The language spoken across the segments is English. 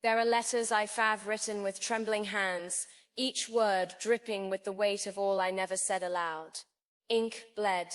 There are letters I've written with trembling hands, each word dripping with the weight of all I never said aloud. Ink bled.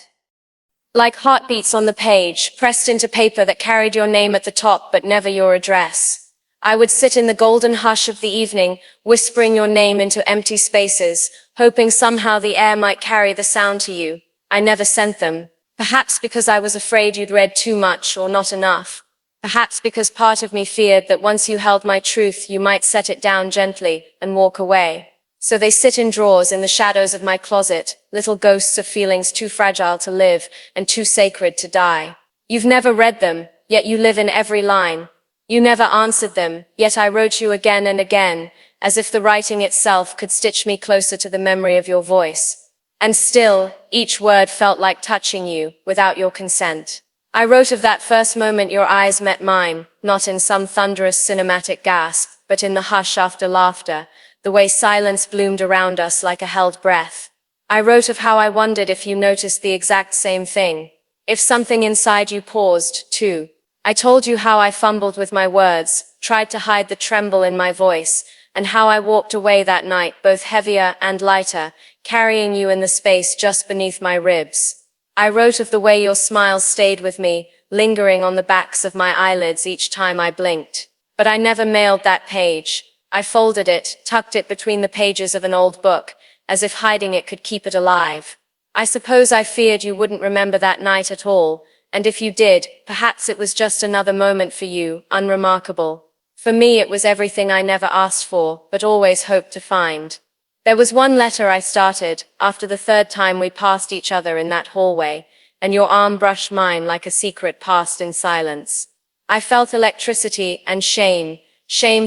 Like heartbeats on the page, pressed into paper that carried your name at the top but never your address. I would sit in the golden hush of the evening, whispering your name into empty spaces, hoping somehow the air might carry the sound to you. I never sent them. Perhaps because I was afraid you'd read too much or not enough. Perhaps because part of me feared that once you held my truth, you might set it down gently and walk away. So they sit in drawers in the shadows of my closet, little ghosts of feelings too fragile to live and too sacred to die. You've never read them, yet you live in every line. You never answered them, yet I wrote you again and again, as if the writing itself could stitch me closer to the memory of your voice. And still, each word felt like touching you, without your consent. I wrote of that first moment your eyes met mine, not in some thunderous cinematic gasp, but in the hush after laughter, the way silence bloomed around us like a held breath. I wrote of how I wondered if you noticed the exact same thing. If something inside you paused, too. I told you how I fumbled with my words, tried to hide the tremble in my voice, and how I walked away that night both heavier and lighter, carrying you in the space just beneath my ribs. I wrote of the way your smile stayed with me, lingering on the backs of my eyelids each time I blinked. But I never mailed that page. I folded it, tucked it between the pages of an old book, as if hiding it could keep it alive. I suppose I feared you wouldn't remember that night at all, and if you did, perhaps it was just another moment for you, unremarkable. For me it was everything I never asked for, but always hoped to find. There was one letter I started, after the third time we passed each other in that hallway, and your arm brushed mine like a secret passed in silence. I felt electricity and shame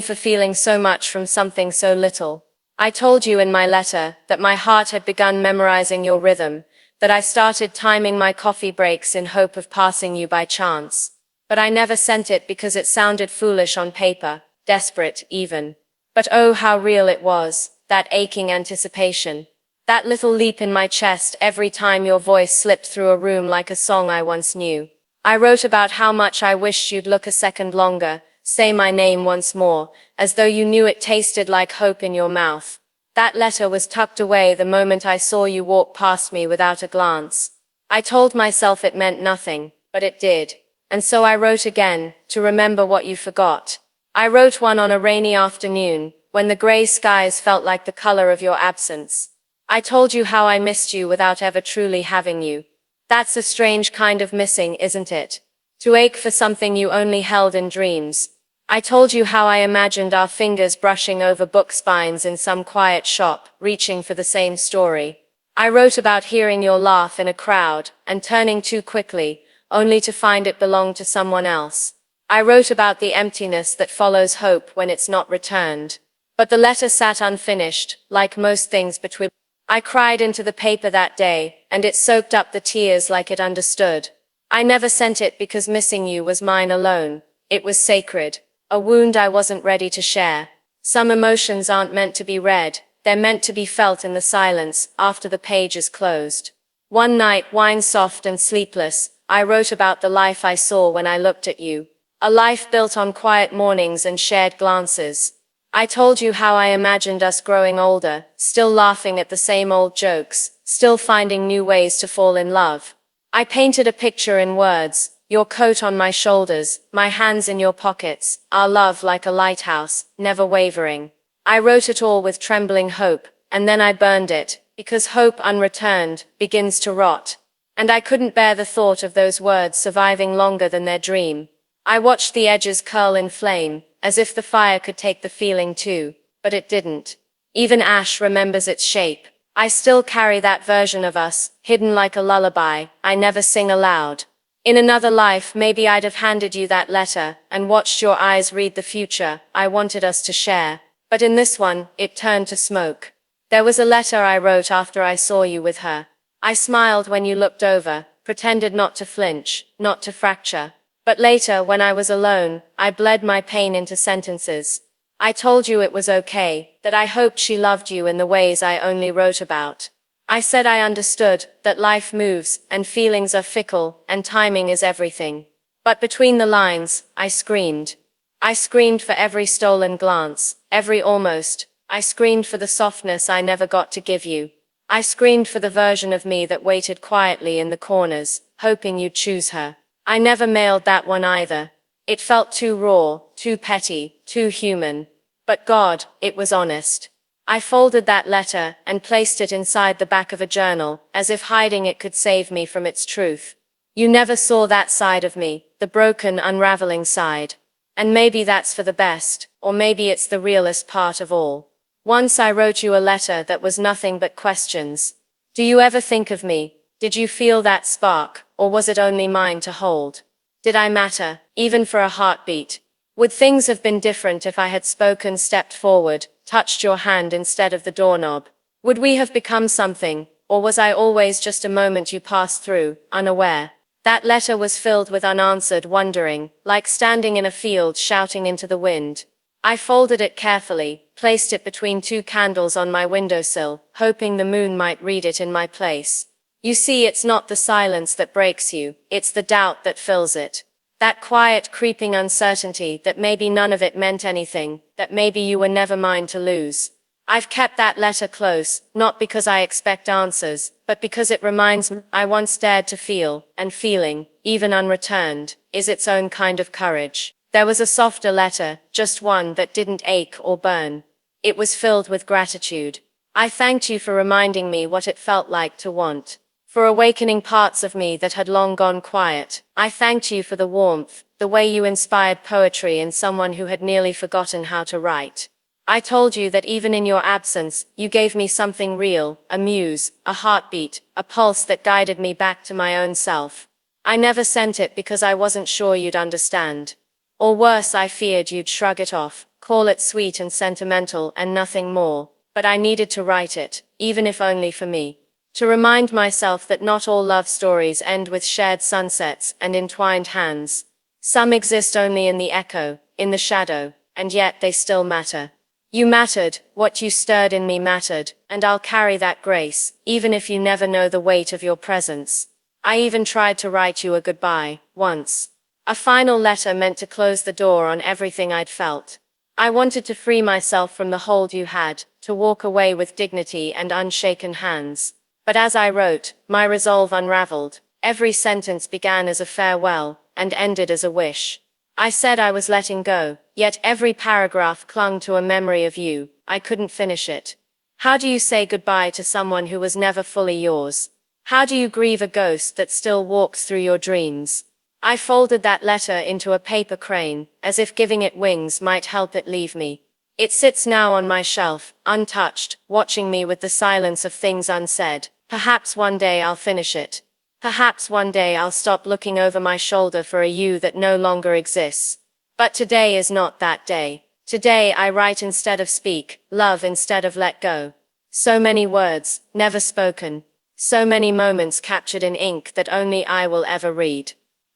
for feeling so much from something so little. I told you in my letter that my heart had begun memorizing your rhythm, that I started timing my coffee breaks in hope of passing you by chance. But I never sent it because it sounded foolish on paper, desperate even. But oh, how real it was, that aching anticipation. That little leap in my chest every time your voice slipped through a room like a song I once knew. I wrote about how much I wished you'd look a second longer, say my name once more, as though you knew it tasted like hope in your mouth. That letter was tucked away the moment I saw you walk past me without a glance. I told myself it meant nothing, but it did. And so I wrote again, to remember what you forgot. I wrote one on a rainy afternoon, when the gray skies felt like the color of your absence. I told you how I missed you without ever truly having you. That's a strange kind of missing, isn't it? To ache for something you only held in dreams. I told you how I imagined our fingers brushing over book spines in some quiet shop, reaching for the same story. I wrote about hearing your laugh in a crowd, and turning too quickly, only to find it belonged to someone else. I wrote about the emptiness that follows hope when it's not returned. But the letter sat unfinished, like most things between. I cried into the paper that day, and it soaked up the tears like it understood. I never sent it because missing you was mine alone. It was sacred. A wound I wasn't ready to share. Some emotions aren't meant to be read, they're meant to be felt in the silence, after the page is closed. One night, wine-soft and sleepless, I wrote about the life I saw when I looked at you. A life built on quiet mornings and shared glances. I told you how I imagined us growing older, still laughing at the same old jokes, still finding new ways to fall in love. I painted a picture in words. Your coat on my shoulders, my hands in your pockets, our love like a lighthouse, never wavering. I wrote it all with trembling hope, and then I burned it, because hope unreturned begins to rot. And I couldn't bear the thought of those words surviving longer than their dream. I watched the edges curl in flame, as if the fire could take the feeling too, but it didn't. Even ash remembers its shape. I still carry that version of us, hidden like a lullaby, I never sing aloud. In another life, maybe I'd have handed you that letter, and watched your eyes read the future I wanted us to share. But in this one, it turned to smoke. There was a letter I wrote after I saw you with her. I smiled when you looked over, pretended not to flinch, not to fracture. But later, when I was alone, I bled my pain into sentences. I told you it was okay, that I hoped she loved you in the ways I only wrote about. I said I understood, that life moves, and feelings are fickle, and timing is everything. But between the lines, I screamed. I screamed for every stolen glance, every almost. I screamed for the softness I never got to give you. I screamed for the version of me that waited quietly in the corners, hoping you'd choose her. I never mailed that one either. It felt too raw, too petty, too human. But God, it was honest. I folded that letter and placed it inside the back of a journal, as if hiding it could save me from its truth. You never saw that side of me, the broken, unraveling side. And maybe that's for the best, or maybe it's the realest part of all. Once I wrote you a letter that was nothing but questions. Do you ever think of me? Did you feel that spark, or was it only mine to hold? Did I matter, even for a heartbeat? Would things have been different if I had spoken, stepped forward, touched your hand instead of the doorknob? Would we have become something, or was I always just a moment you passed through, unaware? That letter was filled with unanswered wondering, like standing in a field shouting into the wind. I folded it carefully, placed it between two candles on my windowsill, hoping the moon might read it in my place. You see, it's not the silence that breaks you, it's the doubt that fills it. That quiet, creeping uncertainty that maybe none of it meant anything, that maybe you were never mine to lose. I've kept that letter close, not because I expect answers, but because it reminds me I once dared to feel, and feeling, even unreturned, is its own kind of courage. There was a softer letter, just one that didn't ache or burn. It was filled with gratitude. I thanked you for reminding me what it felt like to want. For awakening parts of me that had long gone quiet. I thanked you for the warmth, the way you inspired poetry in someone who had nearly forgotten how to write. I told you that even in your absence, you gave me something real, a muse, a heartbeat, a pulse that guided me back to my own self. I never sent it because I wasn't sure you'd understand. Or worse, I feared you'd shrug it off, call it sweet and sentimental and nothing more. But I needed to write it, even if only for me. To remind myself that not all love stories end with shared sunsets and entwined hands. Some exist only in the echo, in the shadow, and yet they still matter. You mattered, what you stirred in me mattered, and I'll carry that grace, even if you never know the weight of your presence. I even tried to write you a goodbye, once. A final letter meant to close the door on everything I'd felt. I wanted to free myself from the hold you had, to walk away with dignity and unshaken hands. But as I wrote, my resolve unraveled. Every sentence began as a farewell, and ended as a wish. I said I was letting go, yet every paragraph clung to a memory of you. I couldn't finish it. How do you say goodbye to someone who was never fully yours? How do you grieve a ghost that still walks through your dreams? I folded that letter into a paper crane, as if giving it wings might help it leave me. It sits now on my shelf, untouched, watching me with the silence of things unsaid. Perhaps one day I'll finish it. Perhaps one day I'll stop looking over my shoulder for a you that no longer exists. But today is not that day. Today I write instead of speak, love instead of let go. So many words, never spoken. So many moments captured in ink that only I will ever read.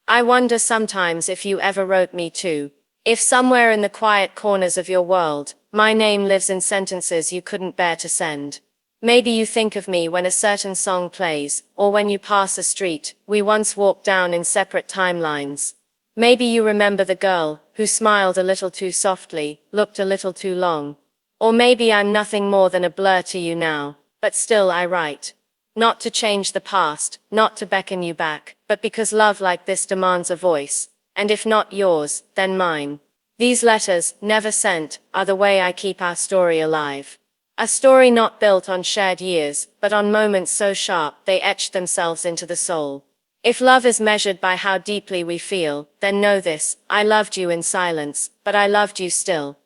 I wonder sometimes if you ever wrote me too. If somewhere in the quiet corners of your world, my name lives in sentences you couldn't bear to send. Maybe you think of me when a certain song plays, or when you pass a street we once walked down in separate timelines. Maybe you remember the girl who smiled a little too softly, looked a little too long. Or maybe I'm nothing more than a blur to you now, but still I write. Not to change the past, not to beckon you back, but because love like this demands a voice. And if not yours, then mine. These letters, never sent, are the way I keep our story alive. A story not built on shared years, but on moments so sharp they etched themselves into the soul. If love is measured by how deeply we feel, then know this, I loved you in silence, but I loved you still.